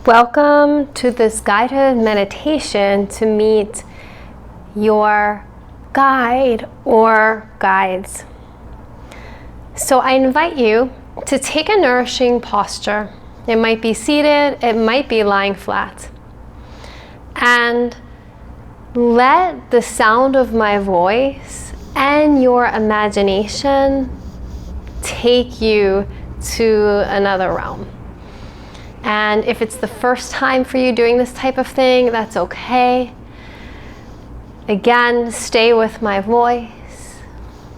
Welcome to this guided meditation to meet your guide or guides. So I invite you to take a nourishing posture. It might be seated, it might be lying flat. And let the sound of my voice and your imagination take you to another realm. And if it's the first time for you doing this type of thing, that's okay. Again, stay with my voice.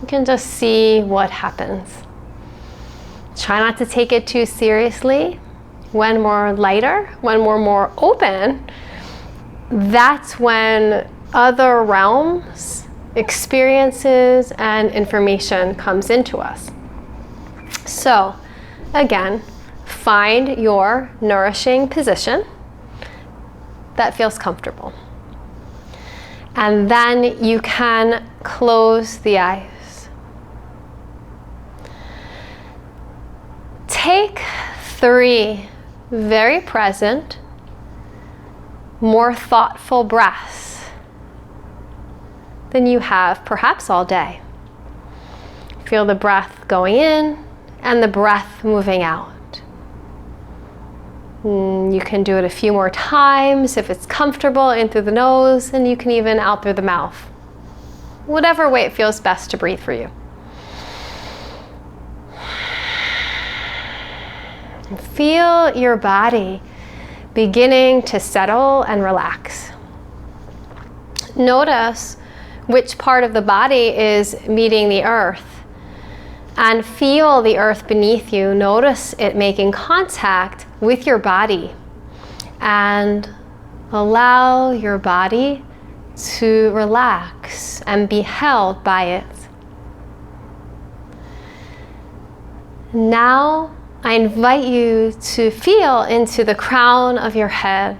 You can just see what happens. Try not to take it too seriously. When we're lighter, when we're more open, that's when other realms, experiences, and information comes into us. So, again, find your nourishing position that feels comfortable. And then you can close the eyes. Take 3 very present, more thoughtful breaths than you have perhaps all day. Feel the breath going in and the breath moving out. You can do it a few more times if it's comfortable, in through the nose, and you can even out through the mouth. Whatever way it feels best to breathe for you. Feel your body beginning to settle and relax. Notice which part of the body is meeting the earth. And feel the earth beneath you. Notice it making contact with your body. And allow your body to relax and be held by it. Now, I invite you to feel into the crown of your head.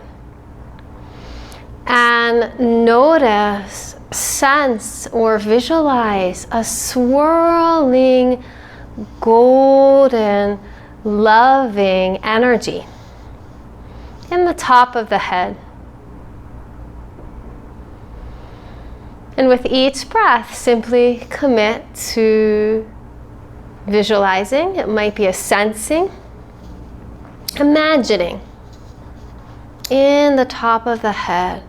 And notice, sense, or visualize a swirling, golden, loving energy in the top of the head. And with each breath, simply commit to visualizing. It might be a sensing, imagining in the top of the head,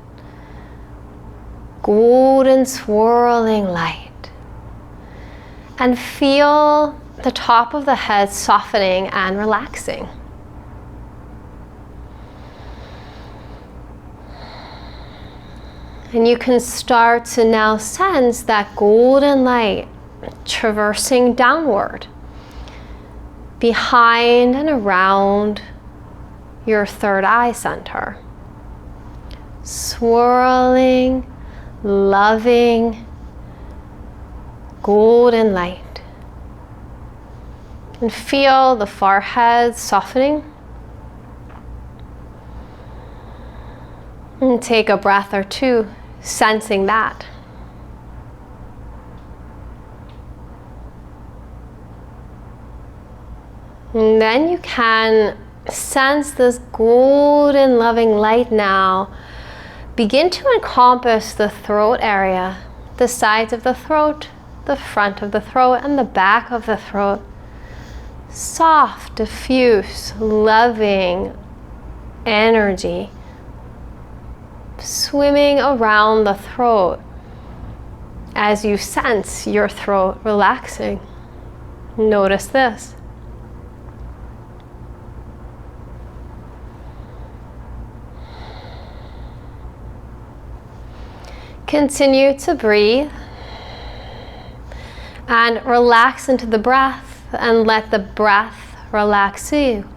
golden swirling light. And feel the top of the head softening and relaxing. And you can start to now sense that golden light traversing downward, behind and around your third eye center. Swirling, loving, golden light. And feel the forehead softening. And take a breath or two, sensing that. And then you can sense this golden loving light now begin to encompass the throat area, the sides of the throat, the front of the throat, and the back of the throat. Soft, diffuse, loving energy swimming around the throat as you sense your throat relaxing. Notice this. Continue to breathe and relax into the breath and let the breath relax you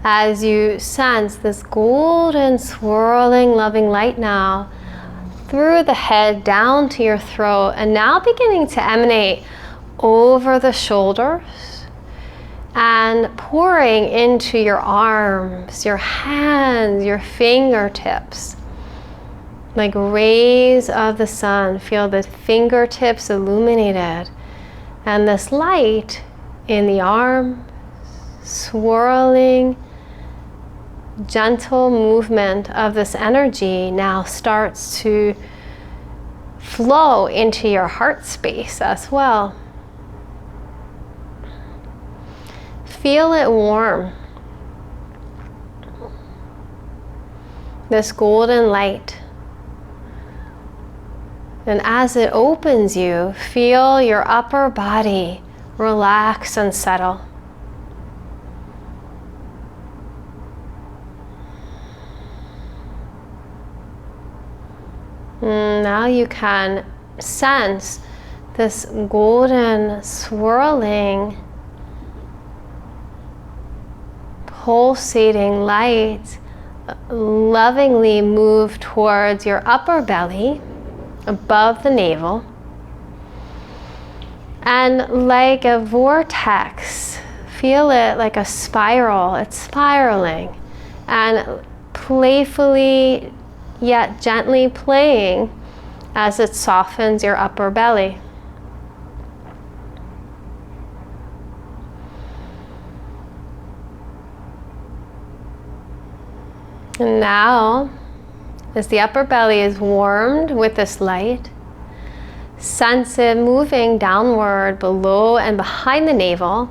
as you sense this golden swirling loving light now through the head down to your throat, and now beginning to emanate over the shoulders and pouring into your arms, your hands, your fingertips. Like rays of the sun, feel the fingertips illuminated and this light in the arm swirling gentle movement of this energy now starts to flow into your heart space as well. Feel it warm. This golden light. And as it opens you, feel your upper body relax and settle. Now you can sense this golden swirling, pulsating light lovingly move towards your upper belly, above the navel, and like a vortex, feel it like a spiral. It's spiraling and playfully yet gently playing as it softens your upper belly. And now, as the upper belly is warmed with this light, sense it moving downward below and behind the navel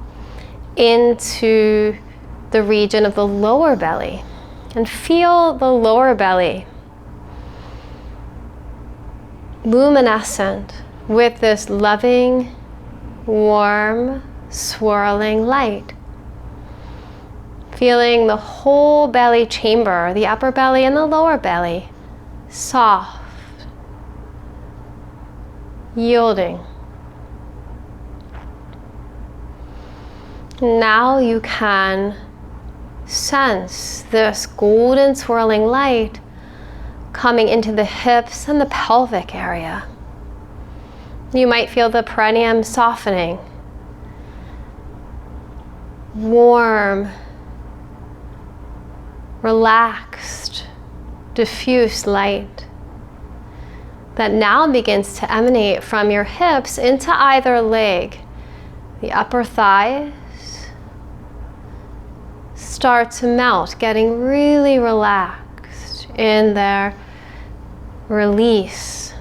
into the region of the lower belly. And feel the lower belly luminescent with this loving, warm, swirling light. Feeling the whole belly chamber, the upper belly and the lower belly, soft, yielding. Now you can sense this golden swirling light coming into the hips and the pelvic area. You might feel the perineum softening, warm, relaxed, diffuse light that now begins to emanate from your hips into either leg. The upper thighs start to melt, getting really relaxed in their release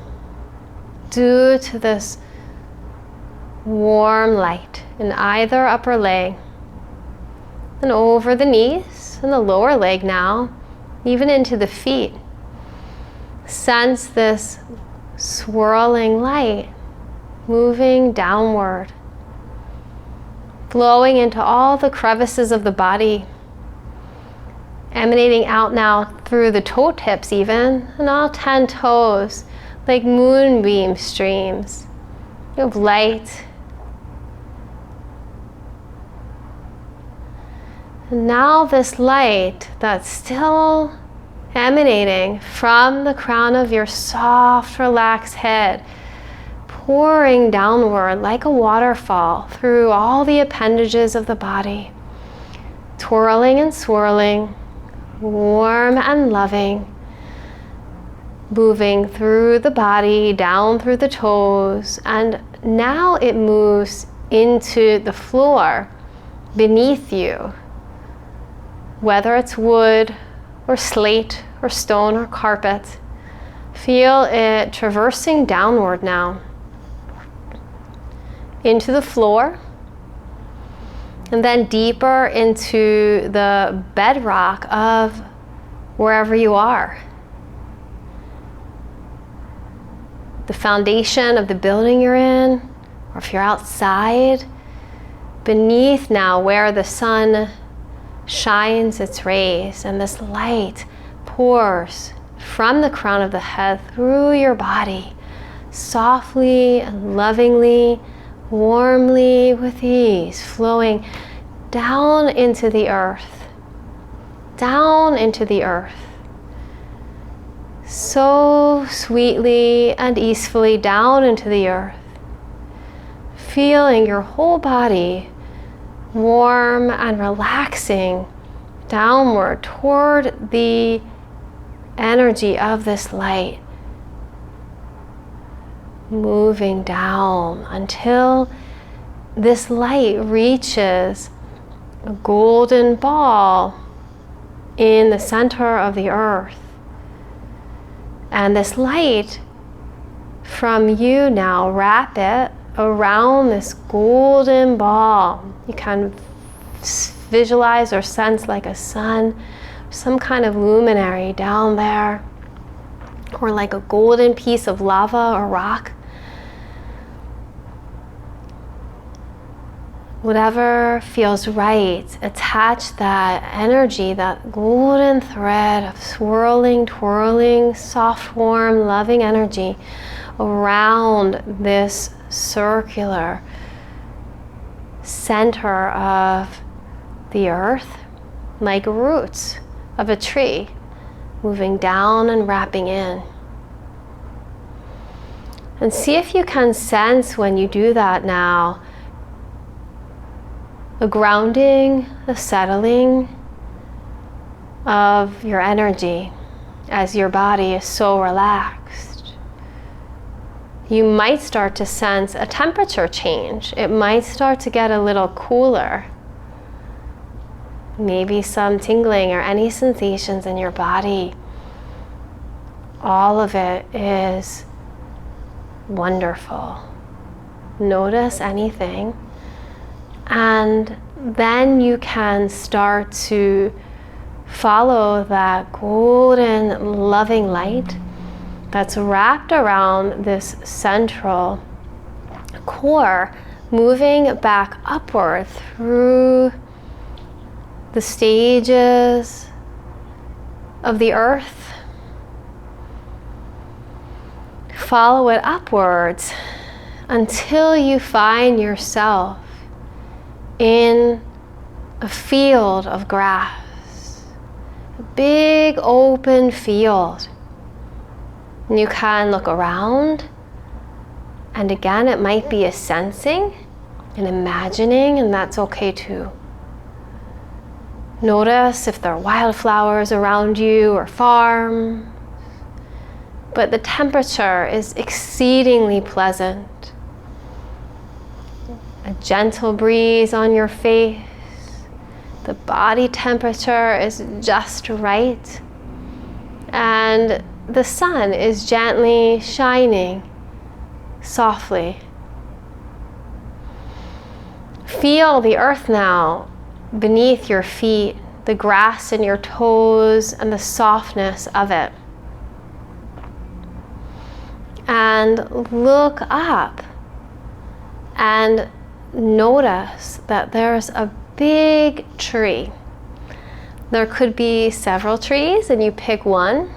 due to this warm light in either upper leg. And over the knees and the lower leg now, even into the feet. Sense this swirling light moving downward, flowing into all the crevices of the body, emanating out now through the toe tips even, and all 10 toes, like moonbeam streams of light. And now this light that's still emanating from the crown of your soft, relaxed head, pouring downward like a waterfall through all the appendages of the body, twirling and swirling, warm and loving, moving through the body, down through the toes, and now it moves into the floor beneath you, whether it's wood or slate or stone or carpet. Feel it traversing downward now into the floor, and then deeper into the bedrock of wherever you are. The foundation of the building you're in, or if you're outside, beneath now where the sun shines its rays and this light pours from the crown of the head through your body, softly and lovingly, warmly, with ease, flowing down into the earth, down into the earth. So sweetly and easefully down into the earth, feeling your whole body warm and relaxing downward toward the energy of this light, moving down until this light reaches a golden ball in the center of the earth. And this light from you now, wrap it around this golden ball. You can visualize or sense like a sun, some kind of luminary down there, or like a golden piece of lava or rock. Whatever feels right, attach that energy, that golden thread of swirling, twirling, soft, warm, loving energy around this circular center of the earth, like roots of a tree moving down and wrapping in. And see if you can sense when you do that now, a grounding, a settling of your energy as your body is so relaxed. You might start to sense a temperature change. It might start to get a little cooler. Maybe some tingling or any sensations in your body. All of it is wonderful. Notice anything. And then you can start to follow that golden, loving light that's wrapped around this central core, moving back upward through the stages of the earth. Follow it upwards until you find yourself in a field of grass, a big open field. And you can look around, and again, it might be a sensing and imagining, and that's okay too. Notice if there are wildflowers around you or farms, but the temperature is exceedingly pleasant. A gentle breeze on your face. The body temperature is just right. And the sun is gently shining softly. Feel the earth now beneath your feet, the grass in your toes, and the softness of it. And look up and notice that there's a big tree. There could be several trees and you pick one,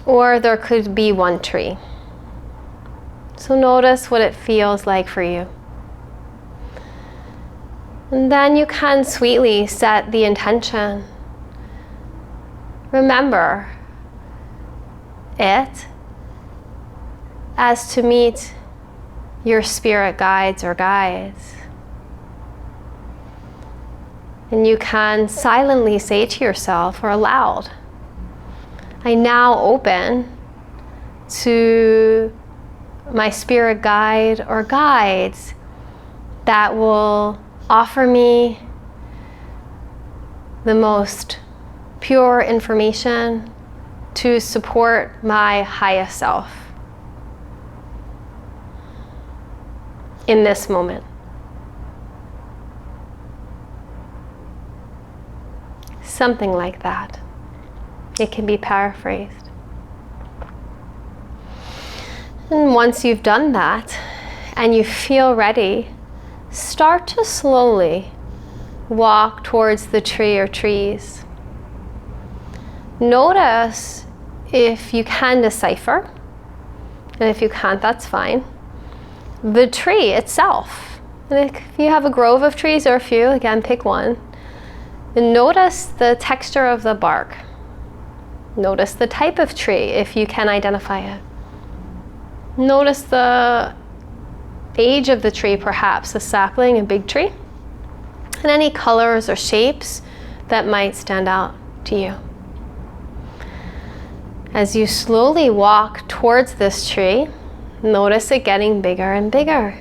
or there could be one tree. So notice what it feels like for you. And then you can sweetly set the intention. Remember it as to meet your spirit guides or guides. And you can silently say to yourself or aloud, I now open to my spirit guide or guides that will offer me the most pure information to support my highest self in this moment. Something like that. It can be paraphrased. And once you've done that and you feel ready, start to slowly walk towards the tree or trees. Notice if you can decipher, and if you can't, that's fine, the tree itself. And if you have a grove of trees or a few, again, pick one. And notice the texture of the bark. Notice the type of tree, if you can identify it. Notice the age of the tree, perhaps a sapling, a big tree, and any colors or shapes that might stand out to you. As you slowly walk towards this tree, notice it getting bigger and bigger.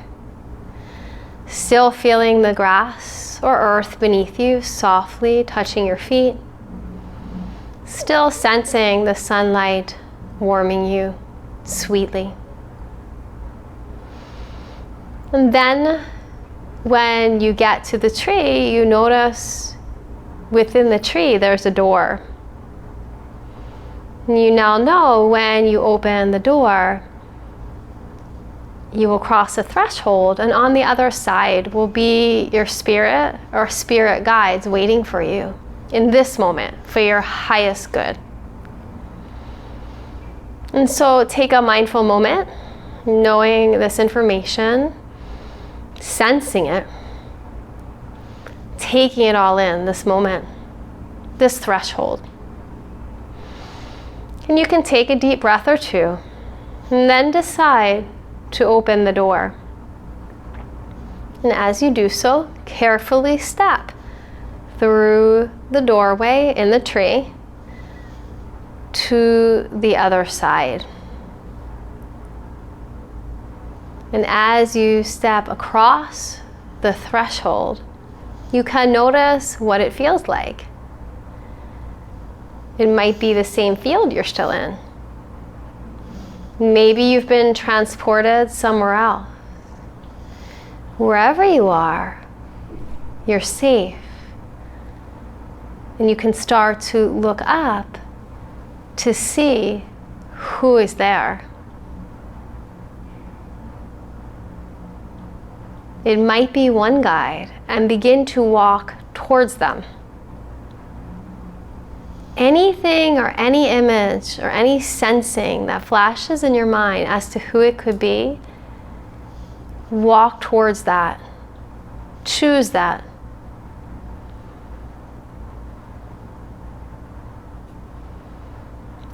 Still feeling the grass or earth beneath you softly touching your feet. still sensing the sunlight warming you sweetly. And then when you get to the tree, you notice within the tree there's a door. And you now know when you open the door, you will cross a threshold, and on the other side will be your spirit or spirit guides waiting for you in this moment for your highest good. And so take a mindful moment, knowing this information, sensing it, taking it all in, this moment, this threshold. And you can take a deep breath or two, and then decide to open the door. And as you do so, carefully step through the doorway in the tree to the other side. And as you step across the threshold, you can notice what it feels like. It might be the same field you're still in. Maybe you've been transported somewhere else. Wherever you are, you're safe. And you can start to look up to see who is there. It might be one guide, and begin to walk towards them. Anything or any image or any sensing that flashes in your mind as to who it could be, walk towards that. Choose that.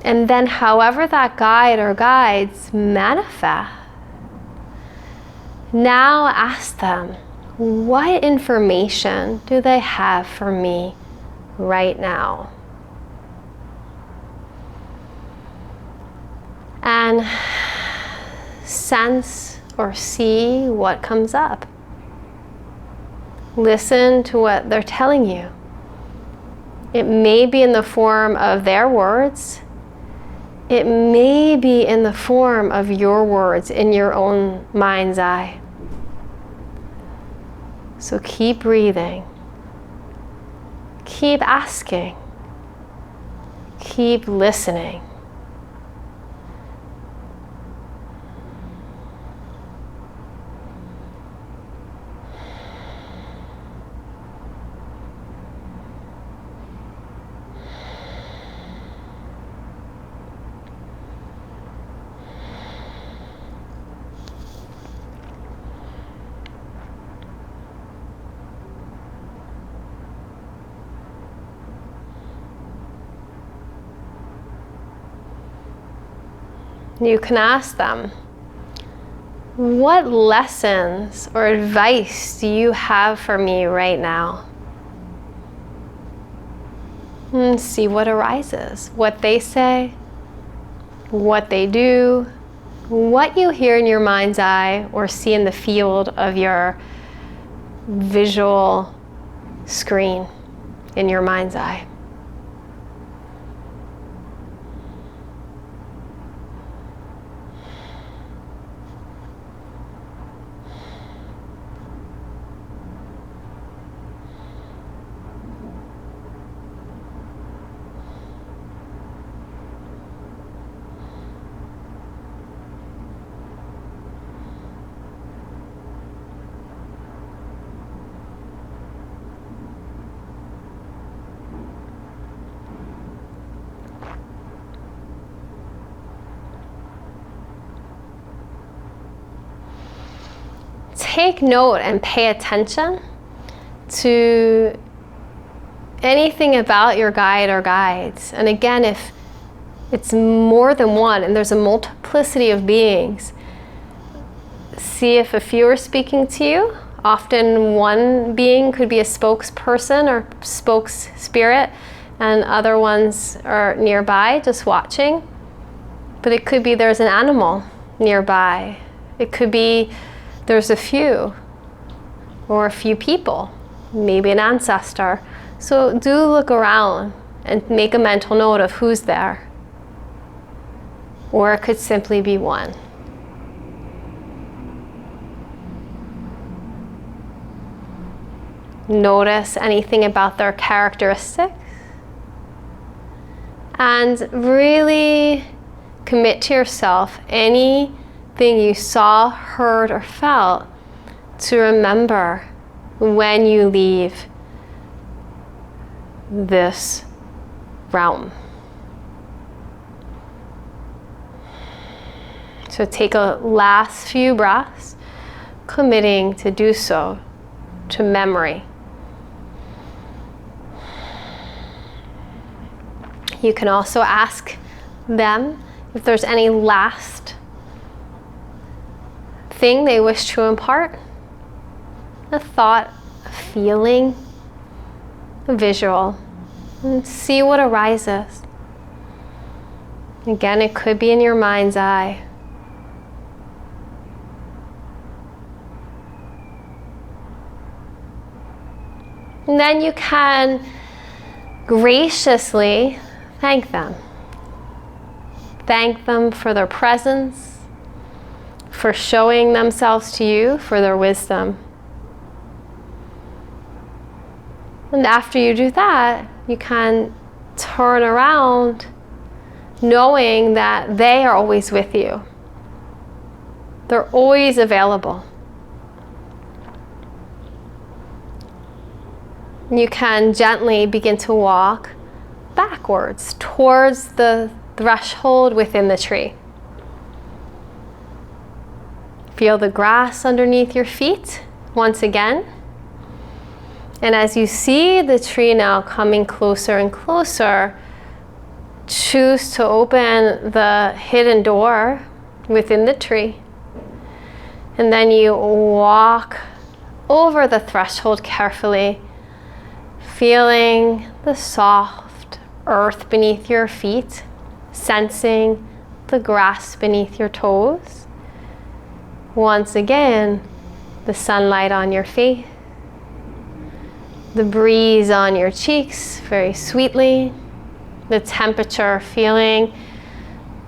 And then however that guide or guides manifest, now ask them, what information do they have for me right now? And sense or see what comes up. Listen to what they're telling you. It may be in the form of their words. It may be in the form of your words in your own mind's eye. So keep breathing. Keep asking. Keep listening. You can ask them, what lessons or advice do you have for me right now? And see what arises, what they say, what they do, what you hear in your mind's eye or see in the field of your visual screen in your mind's eye. Take note and pay attention to anything about your guide or guides. And again, if it's more than one and there's a multiplicity of beings, see if a few are speaking to you. Often one being could be a spokesperson or spokes spirit, and other ones are nearby just watching. But it could be there's an animal nearby. It could be there's a few or a few people, maybe an ancestor. So do look around and make a mental note of who's there. Or it could simply be one. Notice anything about their characteristics. And really commit to yourself anything you saw, heard, or felt to remember when you leave this realm. So take a last few breaths, committing to do so to memory. You can also ask them if there's any last thing they wish to impart, a thought, a feeling, a visual, and see what arises. Again, it could be in your mind's eye. And then you can graciously thank them. Thank them for their presence, for showing themselves to you, for their wisdom. And after you do that, you can turn around knowing that they are always with you. They're always available. You can gently begin to walk backwards towards the threshold within the tree. Feel the grass underneath your feet once again. And as you see the tree now coming closer and closer, choose to open the hidden door within the tree. And then you walk over the threshold carefully, feeling the soft earth beneath your feet, sensing the grass beneath your toes. Once again, the sunlight on your face, the breeze on your cheeks very sweetly, the temperature feeling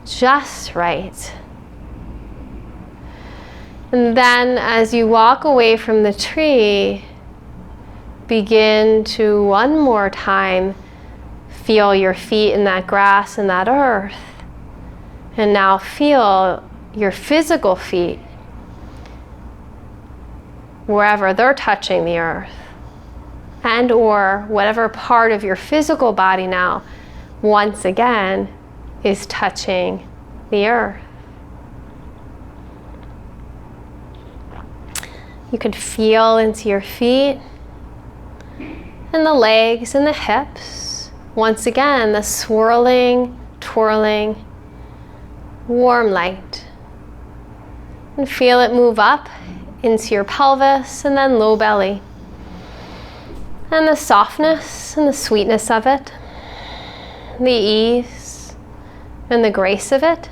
just right. And then as you walk away from the tree, begin to one more time feel your feet in that grass and that earth. And now feel your physical feet wherever they're touching the earth, and or whatever part of your physical body now once again is touching the earth. You can feel into your feet and the legs and the hips. Once again, the swirling, twirling, warm light. And feel it move up into your pelvis and then low belly. And the softness and the sweetness of it, the ease and the grace of it.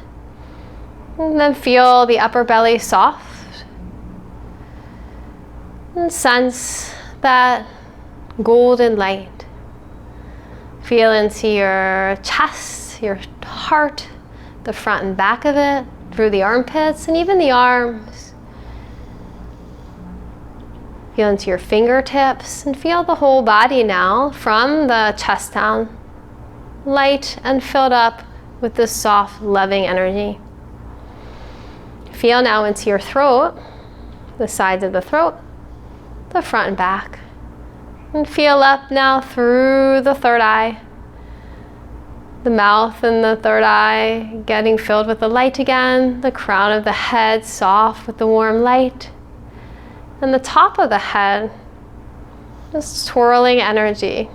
And then feel the upper belly soft. And sense that golden light. Feel into your chest, your heart, the front and back of it, through the armpits and even the arms. Feel into your fingertips and feel the whole body now from the chest down, light and filled up with this soft, loving energy. Feel now into your throat, the sides of the throat, the front and back. And feel up now through the third eye, the mouth and the third eye getting filled with the light again, the crown of the head soft with the warm light, and the top of the head, this swirling energy.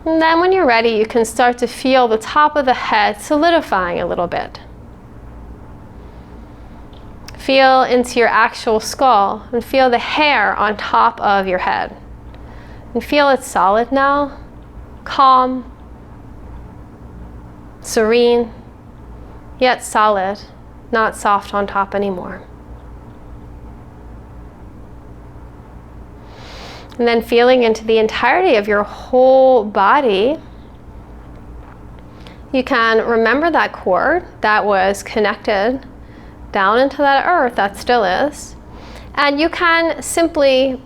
And then when you're ready, you can start to feel the top of the head solidifying a little bit. Feel into your actual skull and feel the hair on top of your head. And feel it's solid now, calm, serene, yet solid, not soft on top anymore. And then feeling into the entirety of your whole body. You can remember that cord that was connected down into that earth, that still is. And you can simply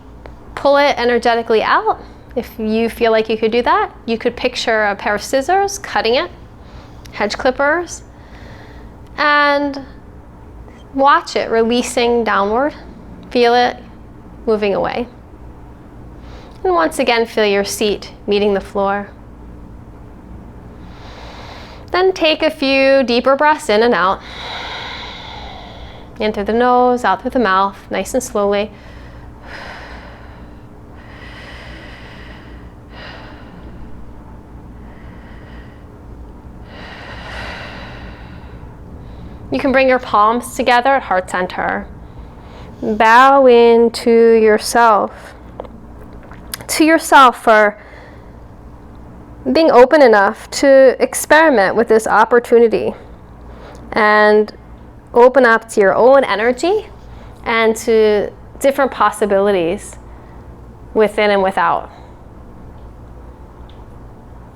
pull it energetically out. If you feel like you could do that, you could picture a pair of scissors, cutting it, hedge clippers, and watch it releasing downward. Feel it moving away. And once again, feel your seat meeting the floor. Then take a few deeper breaths in and out. In through the nose, out through the mouth, nice and slowly. You can bring your palms together at heart center. Bow into yourself. To yourself for being open enough to experiment with this opportunity and open up to your own energy and to different possibilities within and without.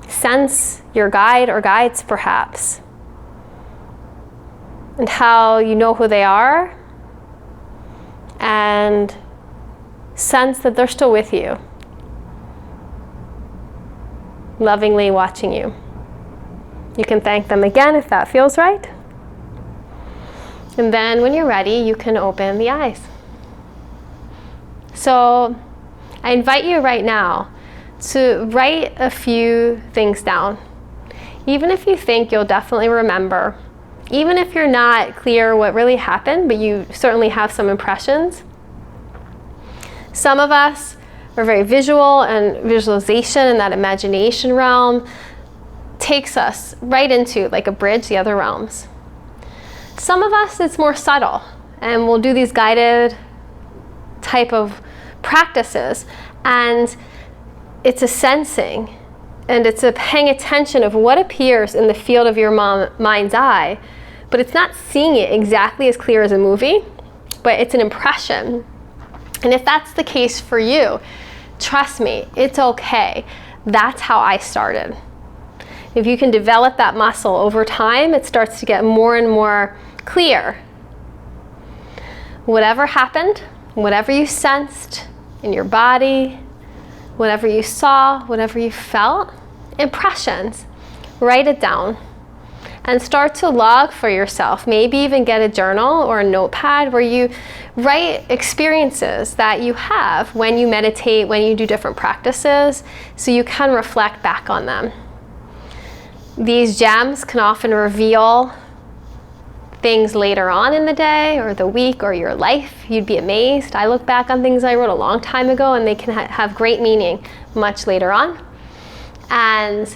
Sense your guide or guides perhaps, and how you know who they are, and sense that they're still with you, lovingly watching you. You can thank them again if that feels right. And then when you're ready, you can open the eyes. So I invite you right now to write a few things down. Even if you think you'll definitely remember, even if you're not clear what really happened, but you certainly have some impressions. Some of us are very visual, and visualization and that imagination realm takes us right into, like a bridge, the other realms. Some of us, it's more subtle, and we'll do these guided type of practices, and it's a sensing, and it's a paying attention of what appears in the field of your mind's eye, but it's not seeing it exactly as clear as a movie, but it's an impression. And if that's the case for you, trust me, it's okay. That's how I started. If you can develop that muscle over time, it starts to get more and more clear. Whatever happened, whatever you sensed in your body, whatever you saw, whatever you felt, impressions, write it down and start to log for yourself. Maybe even get a journal or a notepad where you write experiences that you have when you meditate, when you do different practices, so you can reflect back on them. These gems can often reveal things later on in the day or the week or your life. You'd be amazed. I look back on things I wrote a long time ago, and they can have great meaning much later on. And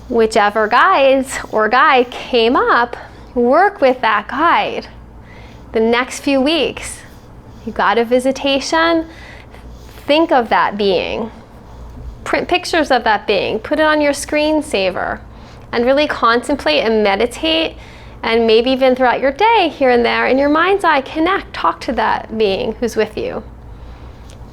whichever guides or guide came up, work with that guide. The next few weeks, you got a visitation, think of that being. Print pictures of that being, put it on your screensaver, and really contemplate and meditate, and maybe even throughout your day here and there, in your mind's eye, connect, talk to that being who's with you.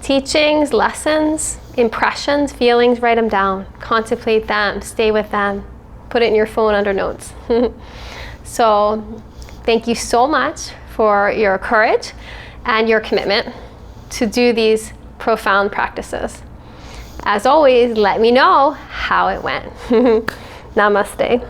Teachings, lessons, impressions, feelings, write them down, contemplate them, stay with them, put it in your phone under notes. So thank you so much for your courage and your commitment to do these profound practices. As always, let me know how it went. Namaste.